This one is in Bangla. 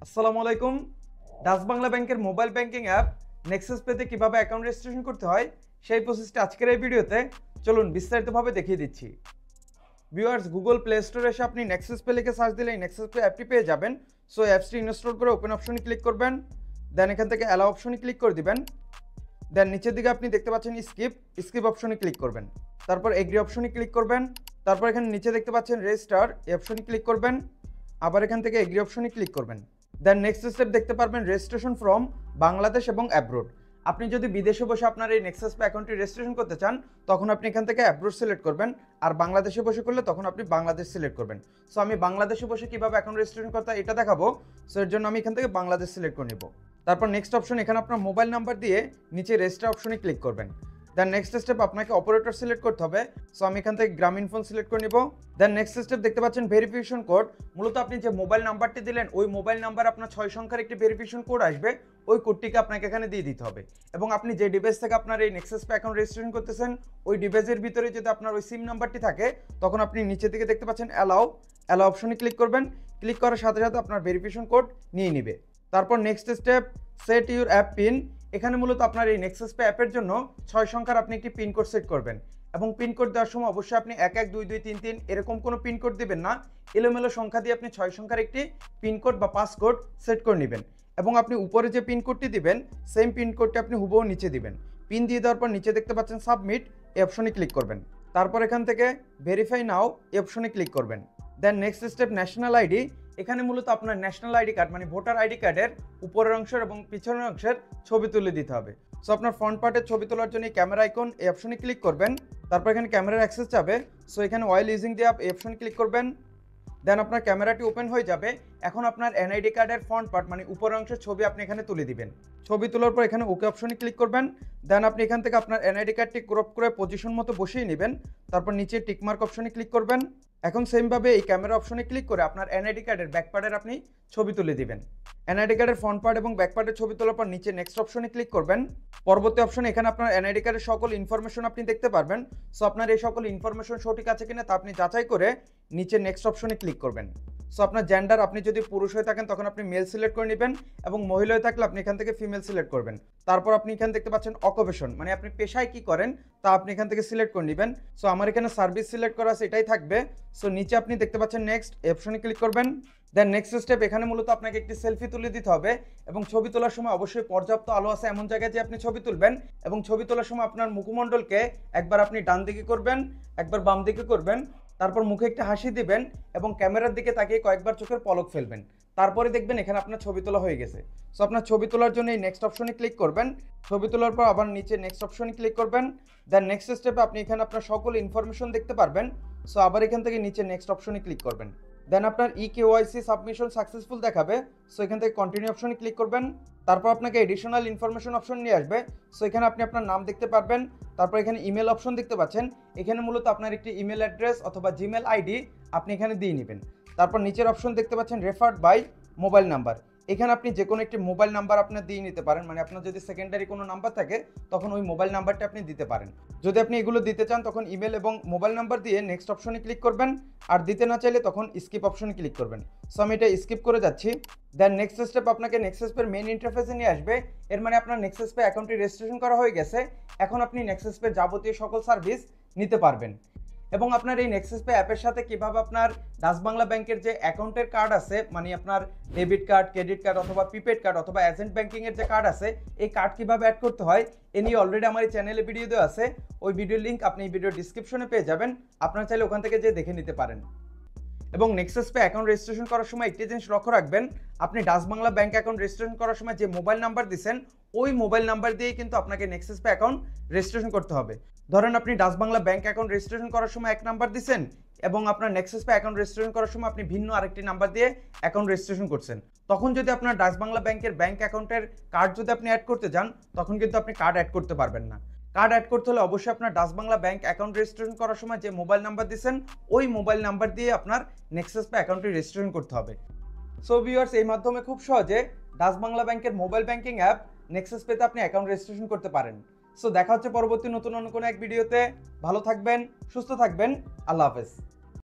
আসসালামু আলাইকুম। ডাচ বাংলা ব্যাংকের মোবাইল ব্যাংকিং অ্যাপ নেক্সাস পেতে কিভাবে অ্যাকাউন্ট রেজিস্ট্রেশন করতে হয় সেই প্রসেসটা আজকের এই ভিডিওতে চলুন বিস্তারিতভাবে দেখিয়ে দিচ্ছি। ভিউয়ার্স, গুগল প্লে স্টোরে এসে আপনি নেক্সাস পে লিখে সার্চ দিলে নেক্সাস পে অ্যাপটি পেয়ে যাবেন। সো অ্যাপসটি ইনস্টল করে ওপেন অপশনে ক্লিক করবেন, দেন এখান থেকে অ্যালাউ অপশনে ক্লিক করে দিবেন। দেন নিচের দিকে আপনি দেখতে পাচ্ছেন স্কিপ অপশনে ক্লিক করবেন, তারপর এগ্রি অপশনে ক্লিক করবেন, তারপর এখানে নিচে দেখতে পাচ্ছেন রেজিস্টার এই অপশনে ক্লিক করবেন, আবার এখান থেকে এগ্রি অপশনে ক্লিক করবেন। দেন নেক্সট স্টেপ দেখতে পারবেন রেজিস্ট্রেশন ফ্রম বাংলাদেশ এবং অ্যাব্রোড। আপনি যদি বিদেশে বসে আপনার এই নেক্সাস পে অ্যাকাউন্টটি রেজিস্ট্রেশন করতে চান তখন আপনি এখান থেকে অ্যাব্রোড সিলেক্ট করবেন, আর বাংলাদেশে বসে করলে তখন আপনি বাংলাদেশ সিলেক্ট করবেন। সো আমি বাংলাদেশে বসে কীভাবে অ্যাকাউন্ট রেজিস্ট্রেশন করতে এটা দেখাবো। সো এর জন্য আমি এখান থেকে বাংলাদেশ সিলেক্ট করে নেব। তারপর নেক্সট অপশন, এখানে আপনার মোবাইল নাম্বার দিয়ে নিচে রেজিস্টার অপশনে ক্লিক করবেন। দেন নেক্সট স্টেপ আপনাকে অপারেটর সিলেক্ট করতে হবে। সো আমি এখান থেকে গ্রামীণ ফোন সিলেক্ট করে নিব। দেন নেক্সট স্টেপ দেখতে পাচ্ছেন ভেরিফিকেশন কোড। মূলত আপনি যে মোবাইল নাম্বারটি দিলেন ওই মোবাইল নাম্বার আপনার 6 সংখ্যার একটি ভেরিফিকেশন কোড আসবে, ওই কোডটিকে আপনাকে এখানে দিয়ে দিতে হবে। এবং আপনি যে ডিভাইস থেকে আপনার এই নেক্সাস পে অ্যাকাউন্ট রেজিস্ট্রেশন করতেছেন ওই ডিভাইসের ভিতরে যদি আপনার ওই সিম নাম্বারটি থাকে তখন আপনি নিচের দিকে দেখতে পাচ্ছেন অ্যালাউ অপশনে ক্লিক করবেন। ক্লিক করার সাথে সাথে আপনার ভেরিফিকেশন কোড নিয়ে নেবে। তারপর next step set your app pin. এখানে মূলত আপনার এই নেক্সাস পে অ্যাপের জন্য 6 সংখ্যার আপনি একটি পিন কোড সেট করবেন, এবং পিন কোড দেওয়ার সময় অবশ্যই আপনি 112233 এরকম কোনো পিন কোড দিবেন না। এলোমেলো সংখ্যা দিয়ে আপনি 6 সংখ্যার একটি পিন কোড বা পাসকোড সেট করে নেবেন, এবং আপনি উপরে যে পিন কোডটি দিবেন সেম পিন কোডটি আপনি হুবহু নিচে দিবেন। পিন দিয়ে দেওয়ার পর নিচে দেখতে পাচ্ছেন সাবমিট এই অপশনে ক্লিক করবেন। তারপর এখান থেকে ভেরিফাই নাও এই অপশনে ক্লিক করবেন। Then next step national ID. এখানে মূলত আপনার ন্যাশনাল আইডি কার্ড মানে ভোটার আইডি কার্ডের উপরের অংশের এবং পিছনের অংশের ছবি তুলে দিতে হবে। সো আপনার ফ্রন্ট পার্টের ছবি তোলার জন্য ক্যামেরা আইকন এই অপশনে ক্লিক করবেন। তারপর এখানে ক্যামেরার অ্যাক্সেস যাবে। সো এখানে ওয়াইল ইউজিং দিয়ে এই অপশনে ক্লিক করবেন। দেন আপনার ক্যামেরাটি ওপেন হয়ে যাবে। এখন আপনার এনআইডি কার্ডের ফ্রন্ট পার্ট মানে উপরের অংশের ছবি আপনি এখানে তুলে দিবেন। ছবি তোলার পর এখানে ওকে অপশনে ক্লিক করবেন। দেন আপনি এখান থেকে আপনার এনআইডি কার্ডটি ক্রপ করে পজিশন মতো বসিয়ে নেবেন। তারপর নিচে টিকমার্ক অপশনে ক্লিক করবেন। এখন সেমভাবে এই ক্যামেরা অপশনে ক্লিক করে আপনার এনআইডি কার্ডের ব্যাক পার্টের আপনি ছবি তুলে দিবেন। এনআইডি কার্ডের ফ্রন্ট পার্ট এবং ব্যাক পার্টের ছবি তোলার পর নিচে নেক্সট অপশনে ক্লিক করবেন। পরবর্তী অপশনে এখানে আপনার এনআইডি কার্ডের সকল ইনফরমেশন আপনি দেখতে পারবেন। সো আপনার এই সকল ইনফরমেশন সঠিক আছে কিনা তা আপনি যাচাই করে নিচে নেক্সট অপশনে ক্লিক করবেন। সো আপনার জেন্ডার, আপনি যদি পুরুষ হয়ে থাকেন তখন আপনি মেল সিলেক্ট করে নেবেন, এবং মহিলা হয়ে থাকলে আপনি এখান থেকে ফিমেল সিলেক্ট করবেন। তারপর আপনি এখানে দেখতে পাচ্ছেন অকুপেশন মানে আপনি পেশায় কি করেন তা আপনি এখান থেকে সিলেক্ট করে নেবেন। সো আমার এখানে সার্ভিস সিলেক্ট করা আছে, এটাই থাকবে। সো নিচে আপনি দেখতে পাচ্ছেন নেক্সট অপশনে ক্লিক করবেন। দেন নেক্সট স্টেপ, এখানে মূলত আপনাকে একটি সেলফি তুলে দিতে হবে, এবং ছবি তোলার সময় অবশ্যই পর্যাপ্ত আলো আছে এমন জায়গায় যে আপনি ছবি তুলবেন, এবং ছবি তোলার সময় আপনার মুখমণ্ডলকে একবার আপনি ডান দিকে করবেন, একবার বাম দিকে করবেন, তারপর মুখে একটা হাসি দিবেন এবং ক্যামেরার দিকে তাকিয়ে কয়েকবার চোখের পলক ফেলবেন। তারপরে দেখবেন এখানে আপনার ছবি তোলা হয়ে গেছে। সো আপনার ছবি তোলার জন্য এই নেক্সট অপশনে ক্লিক করবেন। ছবি তোলার পর আবার নিচে নেক্সট অপশনে ক্লিক করবেন। দেন নেক্সট স্টেপে আপনি এখানে আপনার সকল ইনফরমেশন দেখতে পারবেন। সো আবার এখান থেকে নিচে নেক্সট অপশনে ক্লিক করবেন। দেন আপনার ইকেওয়াইসি সাবমিশন সাকসেসফুল দেখাবে। সো এখান থেকে কন্টিনিউ অপশনে ক্লিক করবেন। তারপর আপনাকে এডিশনাল ইনফরমেশন অপশন নিয়ে আসবে। সো এখানে আপনি আপনার নাম দেখতে পারবেন। তারপর এখানে ইমেল অপশন দেখতে পাচ্ছেন। এখানে মূলত আপনার একটি ইমেল অ্যাড্রেস অথবা জিমেল আইডি আপনি এখানে দিয়ে নেবেন। তারপর নিচের অপশন দেখতে পাচ্ছেন রেফার্ড বাই মোবাইল নাম্বার। এখানে আপনি যে কোনো একটি মোবাইল নাম্বার আপনার দিয়ে নিতে পারেন, মানে আপনার যদি সেকেন্ডারি কোনো নাম্বার থাকে তখন ওই মোবাইল নাম্বারটা আপনি দিতে পারেন। যদি আপনি এগুলো দিতে চান তখন ইমেল এবং মোবাইল নাম্বার দিয়ে নেক্সট অপশনে ক্লিক করবেন, আর দিতে না চাইলে তখন স্কিপ অপশনে ক্লিক করবেন। সো আমি এটা স্কিপ করে যাচ্ছি। দেন নেক্সট স্টেপ আপনাকে নেক্সাস পের মেইন ইন্টারফেসে নিয়ে আসবে। এর মানে আপনার নেক্সাস পে অ্যাকাউন্টটি রেজিস্ট্রেশন করা হয়ে গেছে। এখন আপনি নেক্সাস পের যাবতীয় সকল সার্ভিস নিতে পারবেন। এবং আপনার এই নেক্সাস পে অ্যাপের সাথে কিভাবে আপনার ডাচ বাংলা ব্যাংকের যে অ্যাকাউন্টের কার্ড আছে মানে আপনার ডেবিট কার্ড, ক্রেডিট কার্ড অথবা প্রিপেড কার্ড অথবা এজেন্ট ব্যাংকিংয়ের যে কার্ড আছে এই কার্ড কিভাবে অ্যাড করতে হয় এ নিয়ে অলরেডি আমার এই চ্যানেলে ভিডিও দেওয়া আছে। ওই ভিডিওর লিঙ্ক আপনি এই ভিডিও ডিসক্রিপশনে পেয়ে যাবেন, আপনারা চাইলে ওখান থেকে যে দেখে নিতে পারেন। এবং নেক্সাস পে অ্যাকাউন্ট রেজিস্ট্রেশন করার সময় একটি জিনিস লক্ষ্য রাখবেন, আপনি Dutch Bangla bank account registration করার সময় যে মোবাইল নাম্বার দিচ্ছেন ওই মোবাইল নাম্বার দিয়েই কিন্তু আপনাকে নেক্সাস পে অ্যাকাউন্ট রেজিস্ট্রেশন করতে হবে। ধরেন আপনি Dutch Bangla bank account registration করার সময় এক নাম্বার দিচ্ছেন, এবং আপনার নেক্সাস পে অ্যাকাউন্ট রেজিস্ট্রেশন করার সময় আপনি ভিন্ন আরেকটি নাম্বার দিয়ে অ্যাকাউন্ট রেজিস্ট্রেশন করছেন। তখন যদি আপনার ডাচ বাংলা ব্যাংকের ব্যাংক অ্যাকাউন্টের কার্ড যদি আপনি অ্যাড করতে যান তখন কিন্তু আপনি কার্ড অ্যাড করতে পারবেন না। কার্ড অ্যাড করতে হলে অবশ্যই আপনার Dutch Bangla bank account registration করার সময় যে মোবাইল নাম্বার দিচ্ছেন ওই মোবাইল নাম্বার দিয়ে আপনার নেক্সাস পে অ্যাকাউন্টটি রেজিস্ট্রেশন করতে হবে। সো ভিউয়ার্স, এই মাধ্যমে খুব সহজে ডাচ বাংলা ব্যাংকের মোবাইল ব্যাংকিং অ্যাপ নেক্সাস পেতে আপনি অ্যাকাউন্ট রেজিস্ট্রেশন করতে পারেন। সো দেখা হচ্ছে পরবর্তী নতুন অন্য কোনো এক ভিডিওতে। ভালো থাকবেন, সুস্থ থাকবেন, আল্লাহ হাফেজ।